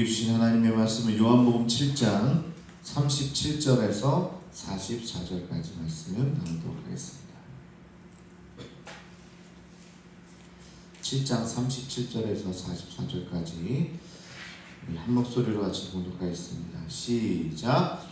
주신 하나님의 말씀은 요한복음 7장 37절에서 44절까지 말씀을 나누도록 하겠습니다. 7장 37절에서 44절까지 한 목소리로 같이 봉독하겠습니다. 시작.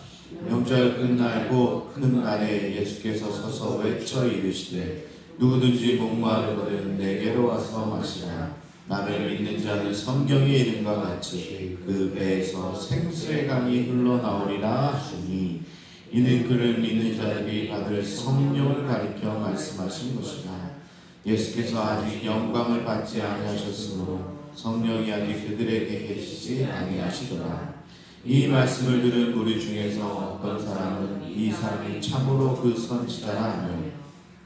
명절 끝날고 큰 날에 예수께서 서서 외쳐 이르시되 누구든지 목마르거든 내게로 와서 마시라. 나를 믿는 자는 성경에 이름과 같이 그 배에서 생수의 강이 흘러나오리라 하시니 이는 그를 믿는 자들이 받을 성령을 가리켜 말씀하신 것이다. 예수께서 아직 영광을 받지 아니하셨으므로 성령이 아직 그들에게 계시지 아니하시더라. 이 말씀을 들은 우리 중에서 어떤 사람은 이 사람이 참으로 그 선지자라 하며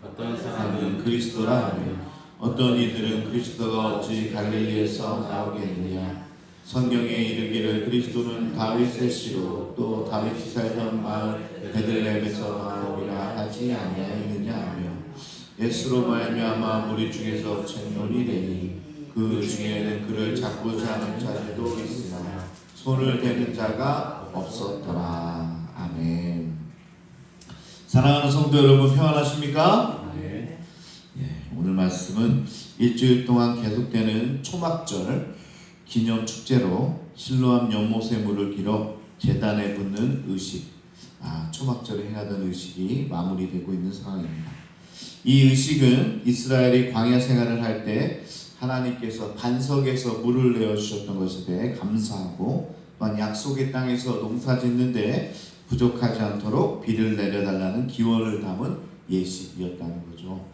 어떤 사람은 그리스도라 하며 어떤 이들은 그리스도가 어찌 갈릴리에서 나오겠느냐. 성경에 이르기를 그리스도는 다윗의 씨로 또 다윗이 살던 마을 베들레헴에서 나오리라 하지 아니하였느냐 하며 예수로 말미암아 우리 중에서 책론이 되니 그 중에는 그를 잡고자 하는 자들도 있으나 손을 대는 자가 없었더라. 아멘. 사랑하는 성도 여러분, 평안하십니까? 오늘 말씀은 일주일 동안 계속되는 초막절 기념 축제로 실로암 연못에 물을 길어 제단에 붓는 의식, 초막절에 행하던 의식이 마무리되고 있는 상황입니다. 이 의식은 이스라엘이 광야 생활을 할 때 하나님께서 반석에서 물을 내어주셨던 것에 대해 감사하고 또한 약속의 땅에서 농사 짓는데 부족하지 않도록 비를 내려달라는 기원을 담은 예식이었다는 거죠.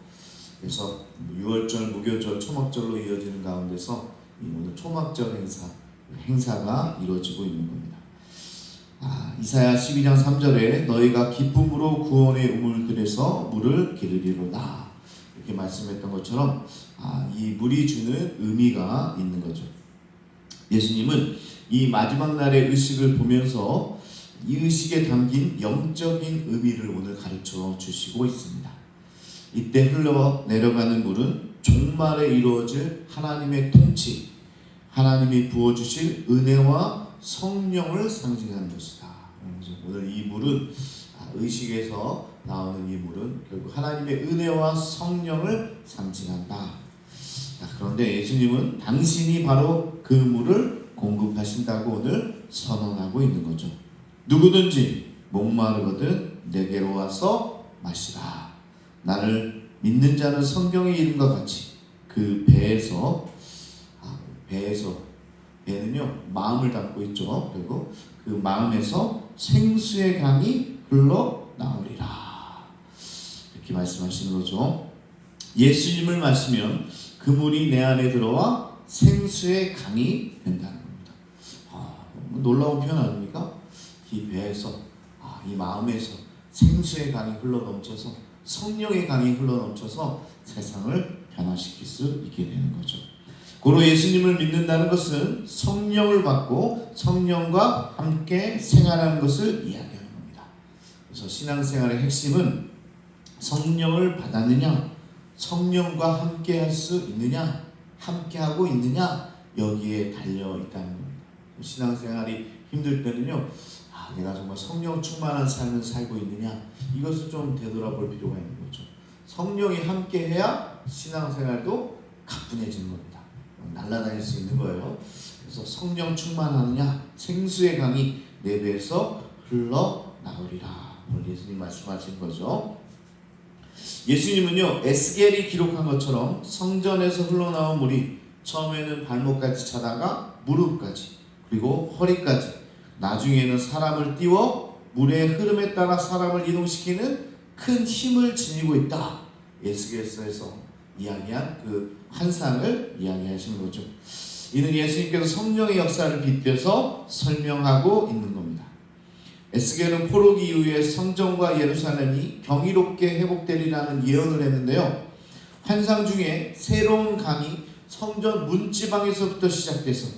그래서 6월절, 무교절, 초막절로 이어지는 가운데서 오늘 초막절 행사가 이루어지고 있는 겁니다. 이사야 12장 3절에 너희가 기쁨으로 구원의 우물들에서 물을 기르리로다 이렇게 말씀했던 것처럼 이 물이 주는 의미가 있는 거죠. 예수님은 이 마지막 날의 의식을 보면서 이 의식에 담긴 영적인 의미를 오늘 가르쳐 주시고 있습니다. 이때 흘러 내려가는 물은 종말에 이루어질 하나님의 통치, 하나님이 부어주실 은혜와 성령을 상징하는 것이다. 오늘 이 물은 의식에서 나오는 이 물은 결국 하나님의 은혜와 성령을 상징한다. 그런데 예수님은 당신이 바로 그 물을 공급하신다고 오늘 선언하고 있는 거죠. 누구든지 목마르거든 내게로 와서 마시라. 나를 믿는 자는 성경의 이름과 같이 그 배는요 마음을 담고 있죠. 그리고 그 마음에서 생수의 강이 흘러나오리라 이렇게 말씀하시는 거죠. 예수님을 마시면 그 물이 내 안에 들어와 생수의 강이 된다는 겁니다. 너무 놀라운 표현 아닙니까? 이 배에서 이 마음에서 생수의 강이 흘러넘쳐서 성령의 강이 흘러넘쳐서 세상을 변화시킬 수 있게 되는 거죠. 고로 예수님을 믿는다는 것은 성령을 받고 성령과 함께 생활하는 것을 이야기하는 겁니다. 그래서 신앙생활의 핵심은 성령을 받았느냐, 성령과 함께 할 수 있느냐, 함께 하고 있느냐 여기에 달려 있다는 겁니다. 신앙생활이 힘들 때는요 내가 정말 성령 충만한 삶을 살고 있느냐 이것을 좀 되돌아볼 필요가 있는 거죠. 성령이 함께 해야 신앙생활도 가뿐해지는 겁니다. 날아다닐 수 있는 거예요. 그래서 성령 충만하느냐 생수의 강이 내 배에서 흘러나오리라 오늘 예수님 말씀하신 거죠. 예수님은요 에스겔이 기록한 것처럼 성전에서 흘러나온 물이 처음에는 발목까지 차다가 무릎까지 그리고 허리까지 나중에는 사람을 띄워 물의 흐름에 따라 사람을 이동시키는 큰 힘을 지니고 있다. 에스겔서에서 이야기한 그 환상을 이야기하시는 거죠. 이는 예수님께서 성령의 역사를 빗대서 설명하고 있는 겁니다. 에스겔은 포로기 이후에 성전과 예루살렘이 경이롭게 회복되리라는 예언을 했는데요. 환상 중에 새로운 강이 성전 문지방에서부터 시작돼서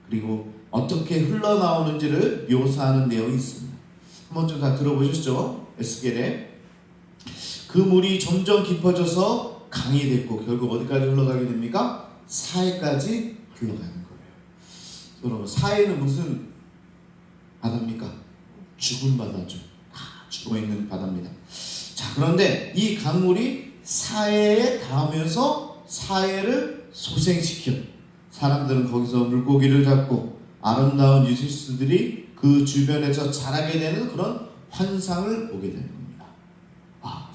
그리고 어떻게 흘러나오는지를 묘사하는 내용이 있습니다. 한번 좀 다 들어보셨죠? 에스겔에 그 물이 점점 깊어져서 강이 됐고 결국 어디까지 흘러가게 됩니까? 사해까지 흘러가는 거예요. 여러분, 사해는 무슨 바다입니까? 죽은 바다죠. 다 죽어 있는 바다입니다. 자, 그런데 이 강물이 사해에 닿으면서 사해를 소생시켜 사람들은 거기서 물고기를 잡고 아름다운 유실수들이 그 주변에서 자라게 되는 그런 환상을 보게 되는 겁니다.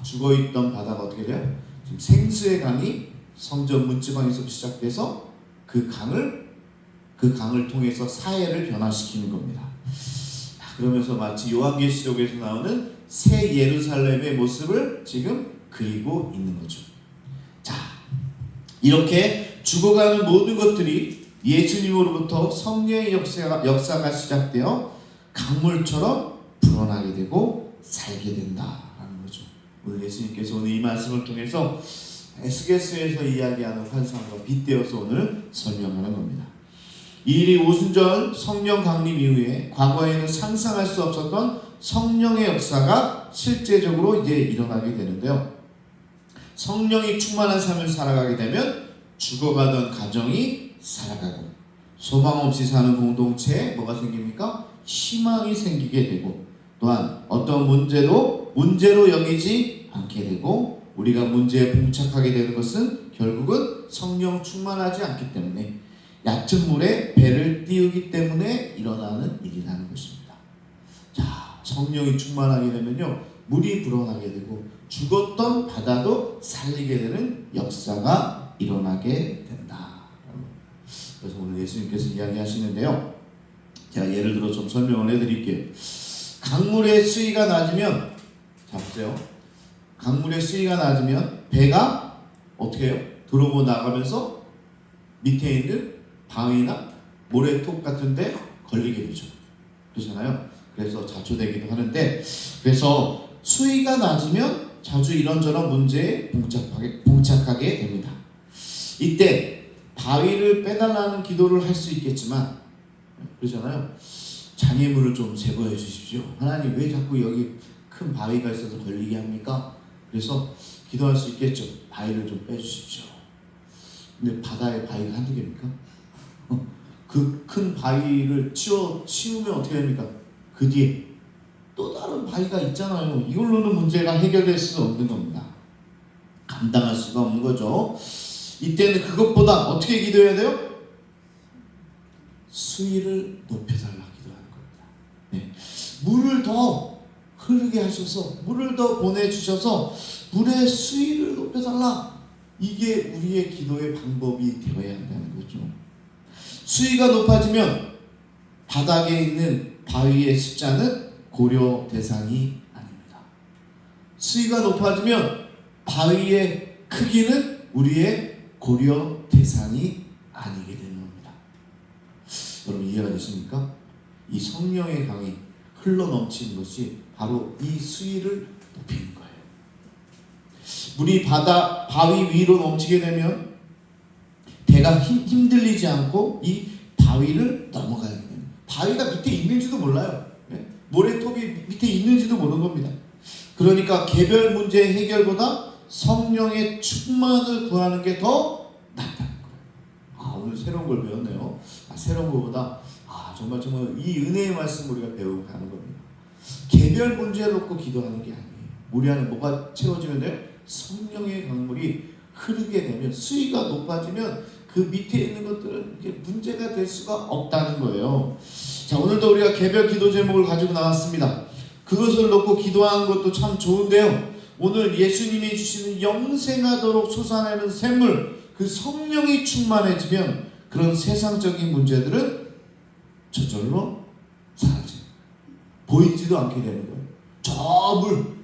죽어있던 바다가 어떻게 돼요? 지금 생수의 강이 성전 문지방에서 시작돼서 그 강을 통해서 사해를 변화시키는 겁니다. 그러면서 마치 요한계시록에서 나오는 새 예루살렘의 모습을 지금 그리고 있는 거죠. 자, 이렇게 죽어가는 모든 것들이 예수님으로부터 성령의 역사가 시작되어 강물처럼 불어나게 되고 살게 된다라는 거죠. 오늘 예수님께서 오늘 이 말씀을 통해서 에스겔서에서 이야기하는 환상과 빗대어서 오늘 설명하는 겁니다. 이 일이 오순절 성령 강림 이후에 과거에는 상상할 수 없었던 성령의 역사가 실제적으로 이제 일어나게 되는데요. 성령이 충만한 삶을 살아가게 되면 죽어가던 가정이 살아가고 소망 없이 사는 공동체에 뭐가 생깁니까? 희망이 생기게 되고 또한 어떤 문제도 문제로 여기지 않게 되고 우리가 문제에 봉착하게 되는 것은 결국은 성령 충만하지 않기 때문에 얕은 물에 배를 띄우기 때문에 일어나는 일이라는 것입니다. 자, 성령이 충만하게 되면요, 물이 불어나게 되고 죽었던 바다도 살리게 되는 역사가 일어나게 된다. 그래서 오늘 예수님께서 이야기하시는데요, 제가 예를 들어 좀 설명을 해드릴게요. 강물의 수위가 낮으면, 자 보세요, 강물의 수위가 낮으면 배가 어떻게 해요? 들어오고 나가면서 밑에 있는 바위나 모래톱 같은 데 걸리게 되죠. 그렇잖아요. 그래서 자초되기도 하는데, 그래서 수위가 낮으면 자주 이런저런 문제에 봉착하게 됩니다. 이때 바위를 빼달라는 기도를 할 수 있겠지만, 그러잖아요. 장애물을 좀 제거해 주십시오. 하나님 왜 자꾸 여기 큰 바위가 있어서 걸리게 합니까? 그래서 기도할 수 있겠죠. 바위를 좀 빼주십시오. 근데 바다에 바위가 한두 개입니까? 그 큰 바위를 치우면 어떻게 됩니까? 그 뒤에 또 다른 바위가 있잖아요. 이걸로는 문제가 해결될 수가 없는 겁니다. 감당할 수가 없는 거죠. 이때는 그것보다 어떻게 기도해야 돼요? 수위를 높여달라 기도하는 겁니다. 네. 물을 더 흐르게 하셔서, 물을 더 보내주셔서 물의 수위를 높여달라. 이게 우리의 기도의 방법이 되어야 한다는 거죠. 수위가 높아지면 바닥에 있는 바위의 숫자는 고려 대상이 아닙니다. 수위가 높아지면 바위의 크기는 우리의 고려 대상이 아니게 되는 겁니다. 여러분 이해가 되십니까? 이 성령의 강이 흘러넘치는 것이 바로 이 수위를 높이는 거예요. 물이 바위 위로 넘치게 되면 배가 힘들리지 않고 이 바위를 넘어가게 됩니다. 바위가 밑에 있는지도 몰라요. 모래톱이 밑에 있는지도 모르는 겁니다. 그러니까 개별 문제 해결보다 성령의 충만을 구하는 게 더 낫다는 거예요. 오늘 새로운 걸 배웠네요. 새로운 것보다 정말 이 은혜의 말씀 우리가 배우고 가는 겁니다. 개별 문제를 놓고 기도하는 게 아니에요. 우리 안에 뭐가 채워지면 돼요? 성령의 강물이 흐르게 되면, 수위가 높아지면 그 밑에 있는 것들은 이게 문제가 될 수가 없다는 거예요. 자, 오늘도 우리가 개별 기도 제목을 가지고 나왔습니다. 그것을 놓고 기도하는 것도 참 좋은데요, 오늘 예수님이 주시는 영생하도록 솟아내는 샘물, 그 성령이 충만해지면 그런 세상적인 문제들은 저절로 사라져요. 보이지도 않게 되는 거예요.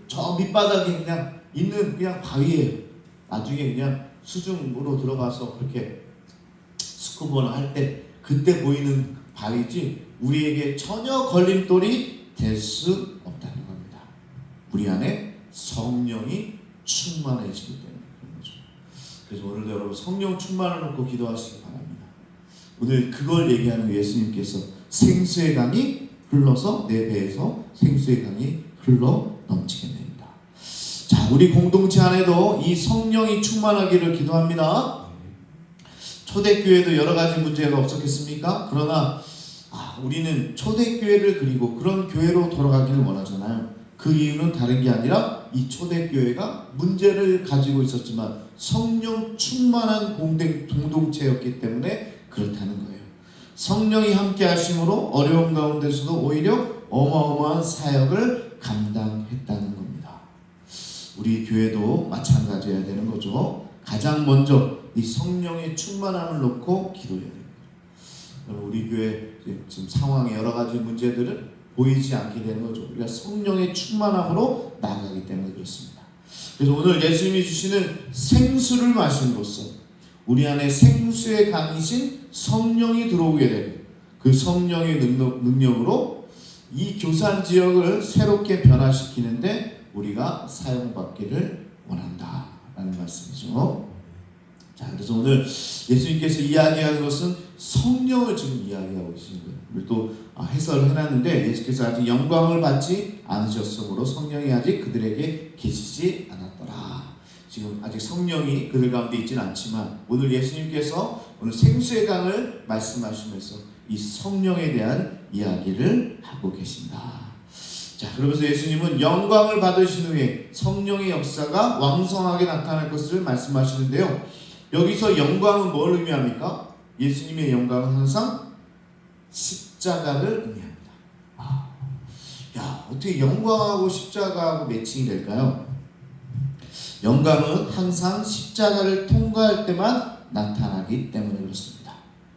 저 밑바닥에 그냥 있는 그냥 바위예요. 나중에 그냥 수중으로 들어가서 그렇게 스쿠버나 할 때 그때 보이는 바위지 우리에게 전혀 걸림돌이 될 수 없다는 겁니다. 우리 안에 성령이 충만해지기 때문에 그런 거죠. 그래서 오늘도 여러분 성령 충만을 놓고 기도하시기 바랍니다. 오늘 그걸 얘기하는 예수님께서 생수의 강이 흘러서 내 배에서 생수의 강이 흘러 넘치게 됩니다. 자, 우리 공동체 안에도 이 성령이 충만하기를 기도합니다. 초대교회도 여러 가지 문제가 없었겠습니까? 그러나 자, 우리는 초대교회를 그리고 그런 교회로 돌아가기를 원하잖아요. 그 이유는 다른 게 아니라 이 초대교회가 문제를 가지고 있었지만 성령 충만한 공동체였기 때문에 그렇다는 거예요. 성령이 함께 하심으로 어려움 가운데서도 오히려 어마어마한 사역을 감당했다는 겁니다. 우리 교회도 마찬가지여야 되는 거죠. 가장 먼저 이 성령의 충만함을 놓고 기도해야 됩니다. 우리 교회 지금 상황의 여러 가지 문제들은 보이지 않게 되는 거죠. 우리가 성령의 충만함으로 나아가기 때문에 그렇습니다. 그래서 오늘 예수님이 주시는 생수를 마심으로써 우리 안에 생수의 강이신 성령이 들어오게 되고 그 성령의 능력으로 이 교산 지역을 새롭게 변화시키는데 우리가 사용받기를 원한다라는 말씀이죠. 자, 그래서 오늘 예수님께서 이야기하는 것은 성령을 지금 이야기하고 계신 거예요. 우리 또 해설을 해놨는데 예수께서 아직 영광을 받지 않으셨으므로 성령이 아직 그들에게 계시지 않았더라. 지금 아직 성령이 그들 가운데 있지는 않지만 오늘 예수님께서 오늘 생수의 강을 말씀하시면서 이 성령에 대한 이야기를 하고 계신다. 자, 그러면서 예수님은 영광을 받으신 후에 성령의 역사가 왕성하게 나타날 것을 말씀하시는데요. 여기서 영광은 뭘 의미합니까? 예수님의 영광은 항상 십자가를 의미합니다. 야, 어떻게 영광하고 십자가하고 매칭이 될까요? 영광은 항상 십자가를 통과할 때만 나타나기 때문에 그렇습니다.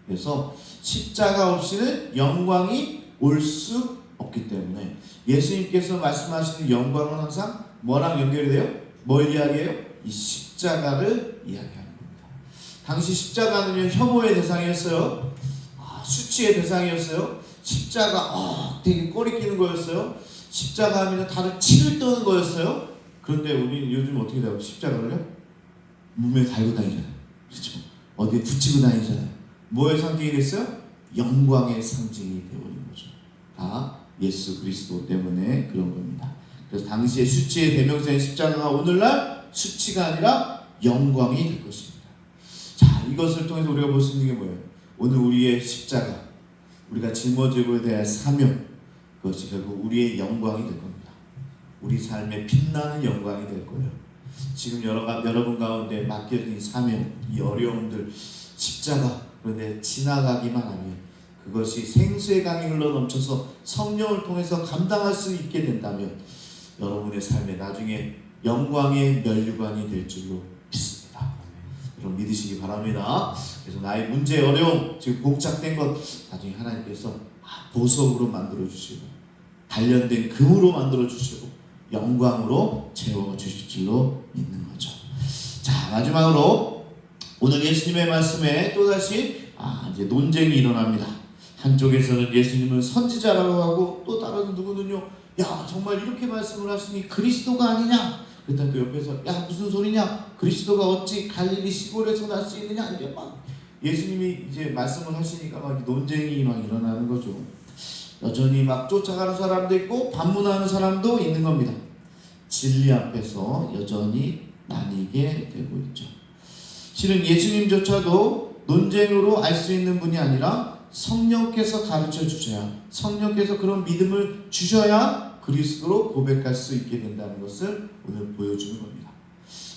그래서 십자가 없이는 영광이 올 수 없기 때문에 예수님께서 말씀하시는 영광은 항상 뭐랑 연결이 돼요? 뭘 이야기해요? 이 십자가를 이야기합니다. 당시 십자가는요, 혐오의 대상이었어요. 수치의 대상이었어요. 십자가 되게 꺼리끼는 거였어요. 십자가 하면 다들 치를 떠는 거였어요. 그런데 우리는 요즘 어떻게 돼요? 십자가를요? 몸에 달고 다니잖아요. 그렇죠? 어디에 붙이고 다니잖아요. 뭐의 상징이 됐어요? 영광의 상징이 되어버린 거죠. 다 예수 그리스도 때문에 그런 겁니다. 그래서 당시의 수치의 대명사인 십자가가 오늘날 수치가 아니라 영광이 될 것입니다. 자, 이것을 통해서 우리가 볼 수 있는 게 뭐예요? 오늘 우리의 십자가, 우리가 짊어지고 대할 사명, 그것이 결국 우리의 영광이 될 겁니다. 우리 삶에 빛나는 영광이 될 거예요. 지금 여러분 가운데 맡겨진 사명, 이 어려움들, 십자가, 그런데 지나가기만 하면 그것이 생수의 강이 흘러 넘쳐서 성령을 통해서 감당할 수 있게 된다면 여러분의 삶에 나중에 영광의 면류관이 될 줄로 믿습니다. 여러분 믿으시기 바랍니다. 그래서 나의 문제, 어려움, 지금 봉착된 것 나중에 하나님께서 보석으로 만들어 주시고 단련된 금으로 만들어 주시고 영광으로 채워 주실 줄로 믿는 거죠. 자, 마지막으로 오늘 예수님의 말씀에 또다시 이제 논쟁이 일어납니다. 한쪽에서는 예수님은 선지자라고 하고 또 다른 누구는요, 야, 정말 이렇게 말씀을 하시니 그리스도가 아니냐? 그랬더니 그 옆에서 야, 무슨 소리냐? 그리스도가 어찌 갈릴리 시골에서 날 수 있느냐? 이제 막 예수님이 이제 말씀을 하시니까 막 논쟁이 막 일어나는 거죠. 여전히 막 쫓아가는 사람도 있고 반문하는 사람도 있는 겁니다. 진리 앞에서 여전히 나뉘게 되고 있죠. 실은 예수님조차도 논쟁으로 알 수 있는 분이 아니라 성령께서 가르쳐 주셔야, 성령께서 그런 믿음을 주셔야 그리스도로 고백할 수 있게 된다는 것을 오늘 보여주는 겁니다.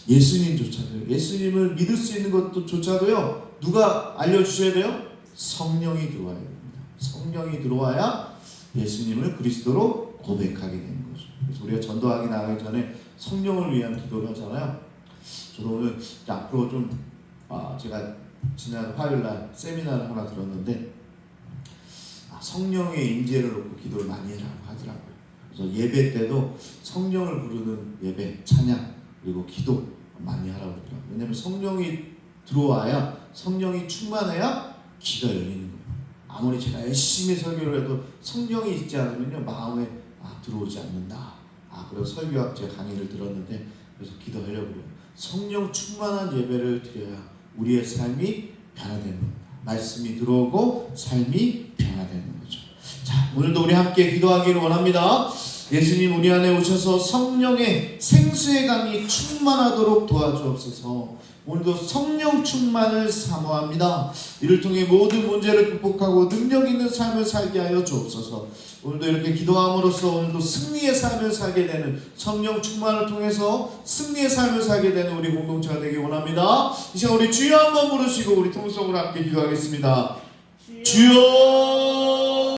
예수님조차도요, 예수님을 믿을 수 있는 것조차도요, 누가 알려주셔야 돼요? 성령이 들어와야 됩니다. 성령이 들어와야 예수님을 그리스도로 고백하게 되는 거죠. 그래서 우리가 전도하기 나가기 전에 성령을 위한 기도를 하잖아요. 저도 오늘 앞으로 좀 제가 지난 화요일날 세미나를 하나 들었는데 성령의 임재를 놓고 기도를 많이 해라고 하더라고요. 그래서 예배 때도 성령을 부르는 예배, 찬양, 그리고 기도 많이 하라고 그러더라고요. 왜냐하면 성령이 들어와야, 성령이 충만해야 귀가 열리는 거예요. 아무리 제가 열심히 설교를 해도 성령이 있지 않으면요, 마음에 들어오지 않는다. 그래서 설교학제 강의를 들었는데, 그래서 기도하려고 해요. 성령 충만한 예배를 드려야 우리의 삶이 변화되는 겁니다. 말씀이 들어오고 삶이 변화되는 거죠. 자, 오늘도 우리 함께 기도하기를 원합니다. 예수님 우리 안에 오셔서 성령의 생수의 강이 충만하도록 도와주옵소서. 오늘도 성령 충만을 사모합니다. 이를 통해 모든 문제를 극복하고 능력 있는 삶을 살게 하여 주옵소서. 오늘도 이렇게 기도함으로써 오늘도 승리의 삶을 살게 되는, 성령 충만을 통해서 승리의 삶을 살게 되는 우리 공동체가 되기 원합니다. 이 시간 우리 주여 한번 부르시고 우리 통성으로 함께 기도하겠습니다. 주여.